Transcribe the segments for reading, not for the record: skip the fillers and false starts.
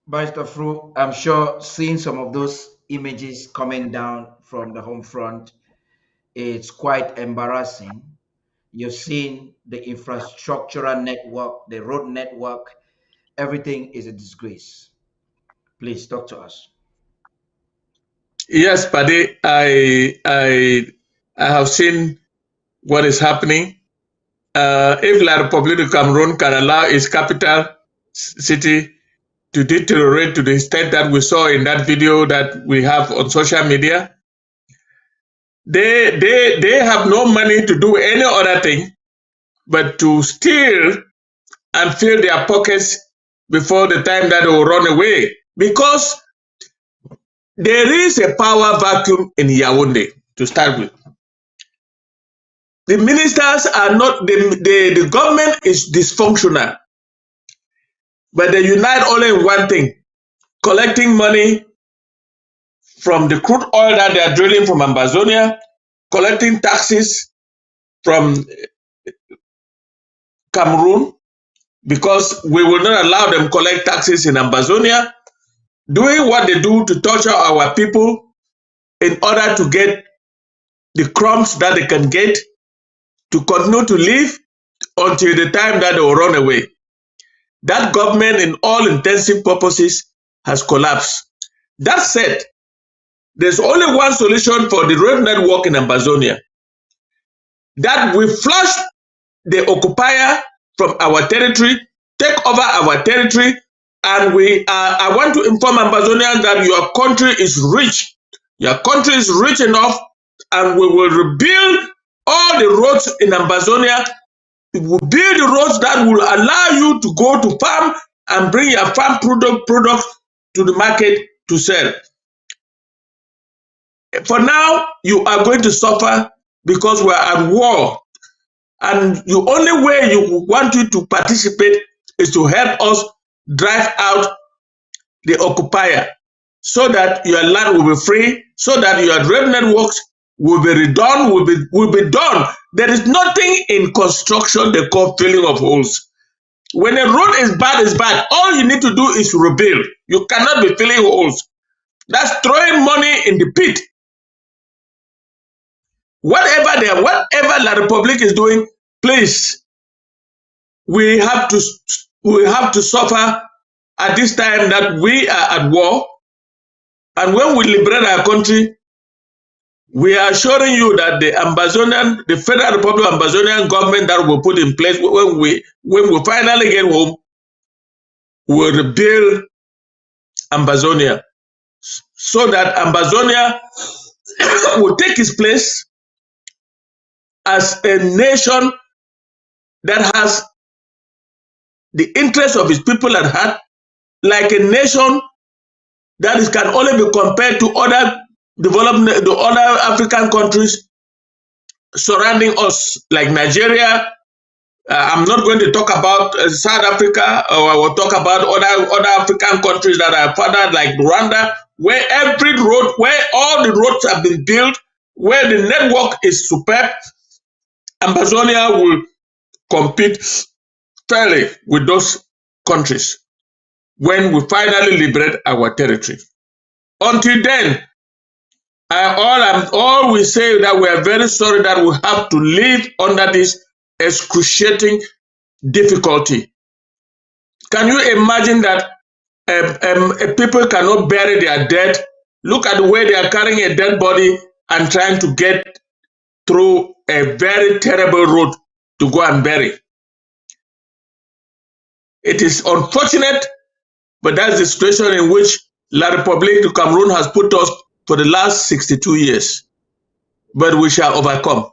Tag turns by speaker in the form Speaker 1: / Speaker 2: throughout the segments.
Speaker 1: Barrister Fru, I'm sure seeing some of those images coming down from the home front, it's quite embarrassing. You're seeing the infrastructural network, the road network, everything is a disgrace. Please talk to us.
Speaker 2: Yes, Paddy, I have seen what is happening. If La Republic of Cameroon can allow its capital city to deteriorate to the extent that we saw in that video that we have on social media, they have no money to do any other thing but to steal and fill their pockets before the time that they will run away. Because there is a power vacuum in Yaoundé to start with. The ministers are not, the government is dysfunctional, but they unite only in one thing: collecting money from the crude oil that they are drilling from Amazonia, collecting taxes from Cameroon, because we will not allow them collect taxes in Amazonia, doing what they do to torture our people in order to get the crumbs that they can get to continue to live until the time that they will run away. That government, in all intensive purposes, has collapsed. That said, there's only one solution for the road network in Amazonia: that we flush the occupier from our territory, take over our territory, and I want to inform Ambazonians that your country is rich. Your country is rich enough, and we will rebuild all the roads in Amazonia. We will build the roads that will allow you to go to farm and bring your farm products to the market to sell. For now, you are going to suffer because we are at war. And the only way you want you to participate is to help us drive out the occupier, so that your land will be free, so that your road networks will be redone, will be done. There is nothing in construction they call filling of holes. When a road is bad, it's bad. All you need to do is rebuild. You cannot be filling holes. That's throwing money in the pit. Whatever La Republic is doing, please, we have to suffer at this time that we are at war. And when we liberate our country, we are assuring you that the Federal Republic of Ambazonian government that will put in place when we finally get home, will rebuild Ambazonia, so that Ambazonia will take its place as a nation that has the interest of its people at heart, like a nation that can only be compared to other other African countries surrounding us, like Nigeria. I'm not going to talk about South Africa, or I will talk about other African countries that are further, like Rwanda, where where all the roads have been built, where the network is superb. Amazonia will compete fairly with those countries when we finally liberate our territory. Until then, all we say that we are very sorry that we have to live under this excruciating difficulty. Can you imagine that people cannot bury their dead? Look at the way they are carrying a dead body and trying to get through a very terrible road to go and bury. It is unfortunate, but that's the situation in which La République du Cameroon has put us for the last 62 years. But we shall overcome.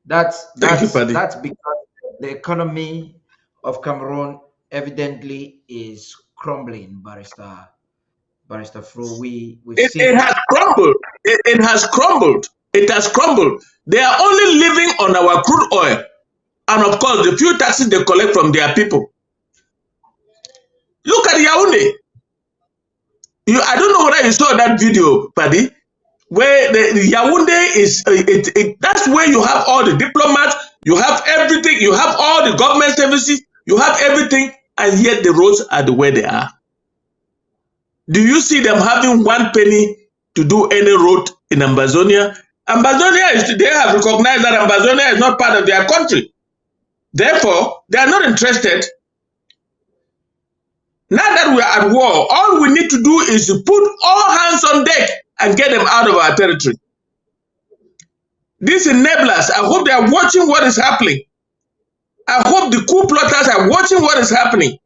Speaker 1: That's because the economy of Cameroon evidently is crumbling, Barrister Fru.
Speaker 2: It has crumbled. It has crumbled. It has crumbled. They are only living on our crude oil, and of course the few taxes they collect from their people. Look at Yaoundé. I don't know whether you saw that video, Paddy, where the Yaoundé is. That's where you have all the diplomats, you have everything, you have all the government services, you have everything. and yet the roads are the way they are. Do you see them having 1 penny to do any road in Ambazonia? Ambazonia, they have recognized that Ambazonia is not part of their country. Therefore, they are not interested. Now that we are at war, all we need to do is to put all hands on deck and get them out of our territory. These enablers, I hope they are watching what is happening. I hope the coup plotters are watching what is happening.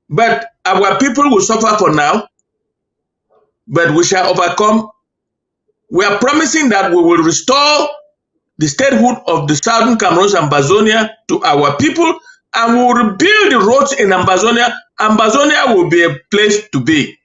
Speaker 2: But our people will suffer for now, but we shall overcome. We are promising that we will restore the statehood of the Southern Cameroon and Ambazonia to our people, and we will rebuild the roads in Ambazonia. Ambazonia will be a place to be.